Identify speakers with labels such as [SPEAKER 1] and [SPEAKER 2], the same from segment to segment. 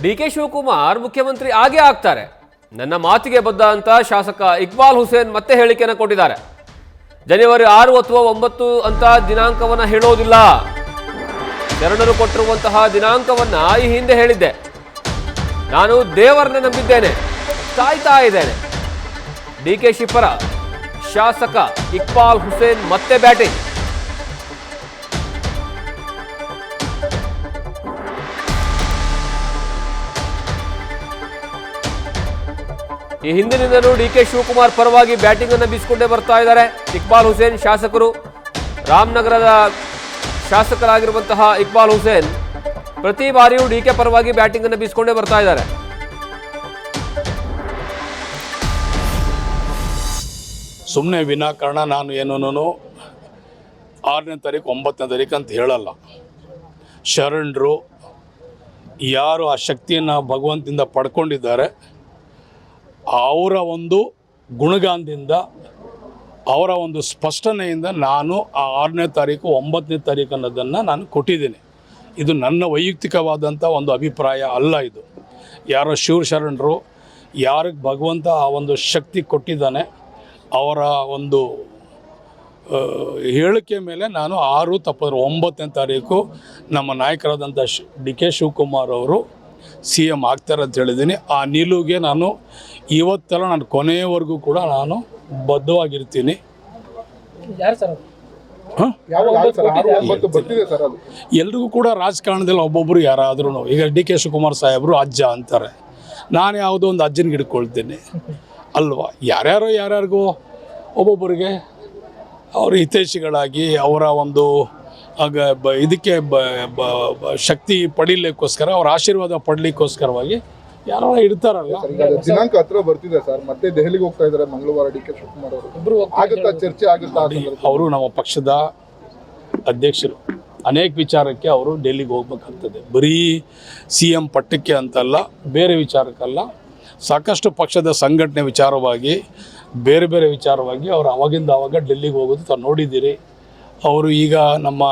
[SPEAKER 1] ಡಿ.ಕೆ. ಶಿವಕುಮಾರ್ ಮುಖ್ಯಮಂತ್ರಿ ಆಗೇ ಆಗ್ತಾರೆ, ನನ್ನ ಮಾತಿಗೆ ಬದ್ಧ ಅಂತ ಶಾಸಕ ಇಕ್ಬಾಲ್ ಹುಸೇನ್ ಮತ್ತೆ ಹೇಳಿಕೆಯನ್ನು ಕೊಟ್ಟಿದ್ದಾರೆ. ಜನವರಿ 6 ಅಥವಾ 9 ಅಂತ ದಿನಾಂಕವನ್ನ ಹೇಳೋದಿಲ್ಲ. ಶರಣರು ಕೊಟ್ಟಿರುವಂತಹ ದಿನಾಂಕವನ್ನ ಈ ಹಿಂದೆ ಹೇಳಿದ್ದೆ. ನಾನು ದೇವರನ್ನ ನಂಬಿದ್ದೇನೆ, ಕಾಯ್ತಾ ಇದ್ದೇನೆ. ಡಿ.ಕೆ. ಪರ ಶಾಸಕ ಇಕ್ಬಾಲ್ ಹುಸೇನ್ ಮತ್ತೆ ಬ್ಯಾಟಿಂಗ್. ಈ ಹಿಂದಿನಿಂದಲೂ ಡಿ.ಕೆ. ಶಿವಕುಮಾರ್ ಪರವಾಗಿ ಬ್ಯಾಟಿಂಗ್ ಅನ್ನು ಬೀಸಿಕೊಂಡೇ ಬರ್ತಾ ಇದ್ದಾರೆ ಇಕ್ಬಾಲ್ ಹುಸೇನ್ ಶಾಸಕರು. ರಾಮನಗರದ ಶಾಸಕರಾಗಿರುವಂತಹ ಇಕ್ಬಾಲ್ ಹುಸೇನ್ ಪ್ರತಿ ಬಾರಿಯೂ ಡಿ.ಕೆ. ಪರವಾಗಿ ಬ್ಯಾಟಿಂಗ್ ಅನ್ನು ಬೀಸಿಕೊಂಡೇ ಬರ್ತಾ ಇದ್ದಾರೆ.
[SPEAKER 2] ಸುಮ್ಮನೆ ವಿನಾಕಾರಣ ನಾನು ಏನೂ 6ನೇ ತಾರೀಕು 9ನೇ ತಾರೀಕು ಅಂತ ಹೇಳಲ್ಲ. ಶರಣರು ಯಾರು ಆ ಶಕ್ತಿಯನ್ನು ಭಗವಂತದಿಂದ ಪಡ್ಕೊಂಡಿದ್ದಾರೆ, ಅವರ ಒಂದು ಗುಣಗಾನದಿಂದ, ಅವರ ಒಂದು ಸ್ಪಷ್ಟನೆಯಿಂದ ನಾನು ಆ 6ನೇ ತಾರೀಕು 9ನೇ ತಾರೀಕು ಅನ್ನೋದನ್ನು ನಾನು ಕೊಟ್ಟಿದ್ದೀನಿ. ಇದು ನನ್ನ ವೈಯಕ್ತಿಕವಾದಂಥ ಒಂದು ಅಭಿಪ್ರಾಯ ಅಲ್ಲ. ಇದು ಯಾರೋ ಶಿವಶರಣರು ಯಾರಿಗೆ ಭಗವಂತ ಆ ಒಂದು ಶಕ್ತಿ ಕೊಟ್ಟಿದ್ದಾನೆ ಅವರ ಒಂದು ಹೇಳಿಕೆ ಮೇಲೆ ನಾನು 6 ತಪ್ಪಿದ್ರು 9ನೇ ತಾರೀಕು ನಮ್ಮ ನಾಯಕರಾದಂಥ ಡಿ.ಕೆ. ಶಿವಕುಮಾರ್ ಅವರು CM ಆಗ್ತಾರೆ ಅಂತ ಹೇಳಿದ್ದೀನಿ. ಆ ನಿಲುವಿಗೆ ನಾನು ಇವತ್ತೆಲ್ಲ ನಾನು ಕೊನೆಯವರೆಗೂ ಕೂಡ ನಾನು ಬದ್ಧವಾಗಿರ್ತೀನಿ. ಎಲ್ರಿಗೂ ಕೂಡ ರಾಜಕಾರಣದಲ್ಲಿ ಒಬ್ಬೊಬ್ಬರು ಯಾರಾದ್ರೂ, ಈಗ ಡಿ.ಕೆ. ಶಿವಕುಮಾರ್ ಸಾಹೇಬರು ಅಜ್ಜ ಅಂತಾರೆ, ನಾನು ಯಾವುದೋ ಒಂದು ಅಜ್ಜನಿಗೆ ಹಿಡ್ಕೊಳ್ತೀನಿ ಅಲ್ವಾ. ಯಾರ್ಯಾರಿಗೂ ಒಬ್ಬೊಬ್ಬರಿಗೆ ಅವರ ಹಿತೈಷಿಗಳಾಗಿ ಅವರ ಒಂದು ಇದಕ್ಕೆ ಶಕ್ತಿ ಪಡೀಲಿಕ್ಕೋಸ್ಕರ, ಅವರ ಆಶೀರ್ವಾದ ಪಡಲಿಕ್ಕೋಸ್ಕರವಾಗಿ ಯಾರೋ ಇರ್ತಾರಲ್ಲ.
[SPEAKER 3] ದಿನಾಂಕ ಹತ್ರ ಬರ್ತಿದೆ ಸರ್, ಮತ್ತೆ ದೆಹಲಿಗೆ ಹೋಗ್ತಾ ಇದ್ದಾರೆ ಮಂಗಳವಾರ ಡಿ.ಕೆ. ಶಿವಕುಮಾರ್ ಅವರು. ಆಗುತ್ತಾ ಚರ್ಚೆ ಆಗುತ್ತಾ?
[SPEAKER 2] ಅವರು ನಮ್ಮ ಪಕ್ಷದ ಅಧ್ಯಕ್ಷರು, ಅನೇಕ ವಿಚಾರಕ್ಕೆ ಅವರು ಡೆಲ್ಲಿಗೆ ಹೋಗ್ಬೇಕಾಗ್ತದೆ. ಬರೀ CM ಪಟ್ಟಕ್ಕೆ ಅಂತಲ್ಲ, ಬೇರೆ ವಿಚಾರಕ್ಕಲ್ಲ, ಸಾಕಷ್ಟು ಪಕ್ಷದ ಸಂಘಟನೆ ವಿಚಾರವಾಗಿ, ಬೇರೆ ಬೇರೆ ವಿಚಾರವಾಗಿ ಅವರು ಅವಾಗಿಂದ ಆವಾಗ ಡೆಲ್ಲಿಗೆ ಹೋಗೋದು ತಾವು ನೋಡಿದ್ದೀರಿ. ಅವರು ಈಗ ನಮ್ಮ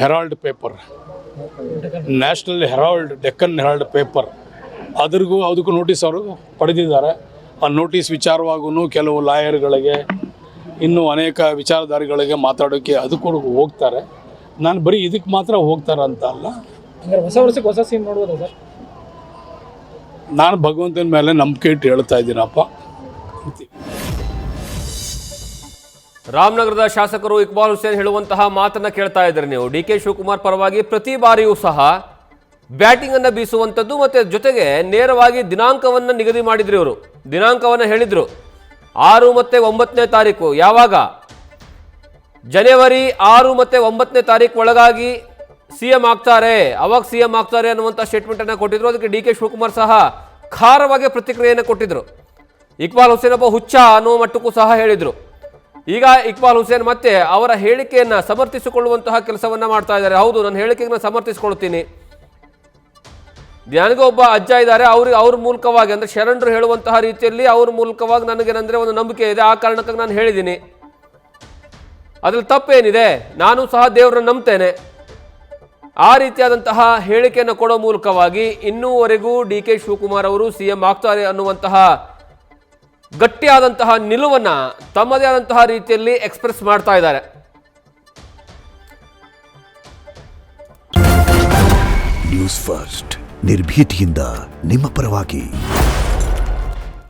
[SPEAKER 2] Herald paper, National Herald, Deccan Herald paper, ಅದಕ್ಕೂ ನೋಟಿಸ್ ಅವರು ಪಡೆದಿದ್ದಾರೆ. ಆ ನೋಟಿಸ್ ವಿಚಾರವಾಗೂ ಕೆಲವು ಲಾಯರ್ಗಳಿಗೆ, ಇನ್ನೂ ಅನೇಕ ವಿಚಾರಧಾರಿಗಳಿಗೆ ಮಾತಾಡೋಕ್ಕೆ ಅದಕ್ಕೂ ಹೋಗ್ತಾರೆ. ನಾನು ಬರೀ ಇದಕ್ಕೆ ಮಾತ್ರ ಹೋಗ್ತಾರೆ ಅಂತ ಅಲ್ಲ,
[SPEAKER 4] ಹೊಸ ವರ್ಷಕ್ಕೆ ಹೊಸ ಸೀನ್ ನೋಡ್ಬೋದಾ ಸರ್?
[SPEAKER 2] ನಾನು ಭಗವಂತನ ಮೇಲೆ ನಂಬಿಕೆ ಇಟ್ಟು ಹೇಳ್ತಾ ಇದ್ದೀನಪ್ಪ.
[SPEAKER 1] ರಾಮನಗರದ ಶಾಸಕರು ಇಕ್ಬಾಲ್ ಹುಸೇನ್ ಹೇಳುವಂತಹ ಮಾತನ್ನ ಕೇಳ್ತಾ ಇದ್ದಾರೆ ನೀವು. ಡಿ.ಕೆ. ಶಿವಕುಮಾರ್ ಪರವಾಗಿ ಪ್ರತಿ ಬಾರಿಯೂ ಸಹ ಬ್ಯಾಟಿಂಗ್ ಅನ್ನು ಬೀಸುವಂಥದ್ದು, ಮತ್ತೆ ಜೊತೆಗೆ ನೇರವಾಗಿ ದಿನಾಂಕವನ್ನು ನಿಗದಿ ಮಾಡಿದ್ರು. ಇವರು ದಿನಾಂಕವನ್ನು ಹೇಳಿದ್ರು 6 ಮತ್ತು 9ನೇ ತಾರೀಕು. ಯಾವಾಗ? ಜನವರಿ 6 ಮತ್ತು 9ನೇ ತಾರೀಕು ಒಳಗಾಗಿ CM ಆಗ್ತಾರೆ, ಅವಾಗ CM ಆಗ್ತಾರೆ ಅನ್ನುವಂಥ ಸ್ಟೇಟ್ಮೆಂಟನ್ನು ಕೊಟ್ಟಿದ್ರು. ಅದಕ್ಕೆ ಡಿ.ಕೆ. ಶಿವಕುಮಾರ್ ಸಹ ಖಾರವಾಗಿ ಪ್ರತಿಕ್ರಿಯೆಯನ್ನು ಕೊಟ್ಟಿದ್ರು. ಇಕ್ಬಾಲ್ ಹುಸೇನ್ ಒಬ್ಬ ಹುಚ್ಚ ಅನ್ನುವ ಮಟ್ಟಕ್ಕೂ ಸಹ ಹೇಳಿದರು. ಈಗ ಇಕ್ಬಾಲ್ ಹುಸೇನ್ ಮತ್ತೆ ಅವರ ಹೇಳಿಕೆಯನ್ನು ಸಮರ್ಥಿಸಿಕೊಳ್ಳುವಂತಹ ಕೆಲಸವನ್ನ ಮಾಡ್ತಾ ಇದ್ದಾರೆ. ಹೌದು, ನನ್ನ ಹೇಳಿಕೆಯನ್ನು ಸಮರ್ಥಿಸಿಕೊಳ್ತೀನಿ, ನನಗೆ ಒಬ್ಬ ಅಜ್ಜ ಇದ್ದಾರೆ, ಅವ್ರ ಮೂಲಕವಾಗಿ, ಅಂದರೆ ಶರಣರು ಹೇಳುವಂತಹ ರೀತಿಯಲ್ಲಿ ಅವ್ರ ಮೂಲಕವಾಗಿ ನನಗೇನಂದರೆ ಒಂದು ನಂಬಿಕೆ ಇದೆ, ಆ ಕಾರಣಕ್ಕಾಗಿ ನಾನು ಹೇಳಿದ್ದೀನಿ. ಅದ್ರಲ್ಲಿ ತಪ್ಪೇನಿದೆ? ನಾನು ಸಹ ದೇವರನ್ನ ನಂಬ್ತೇನೆ. ಆ ರೀತಿಯಾದಂತಹ ಹೇಳಿಕೆಯನ್ನು ಕೊಡೋ ಮೂಲಕವಾಗಿ ಇನ್ನೂವರೆಗೂ ಡಿ.ಕೆ. ಶಿವಕುಮಾರ್ ಅವರು CM ಆಗ್ತಾರೆ ಅನ್ನುವಂತಹ ಗಟ್ಟಿಯಾದಂತಹ ನಿಲುವನ್ನು ತಮ್ಮದೇ ಆದಂತಹ ರೀತಿಯಲ್ಲಿ ಎಕ್ಸ್ಪ್ರೆಸ್ ಮಾಡ್ತಾ ಇದ್ದಾರೆ.
[SPEAKER 5] ನ್ಯೂಸ್ ಫಸ್ಟ್, ನಿರ್ಭೀತಿಯಿಂದ ನಿಮ್ಮ ಪರವಾಗಿ.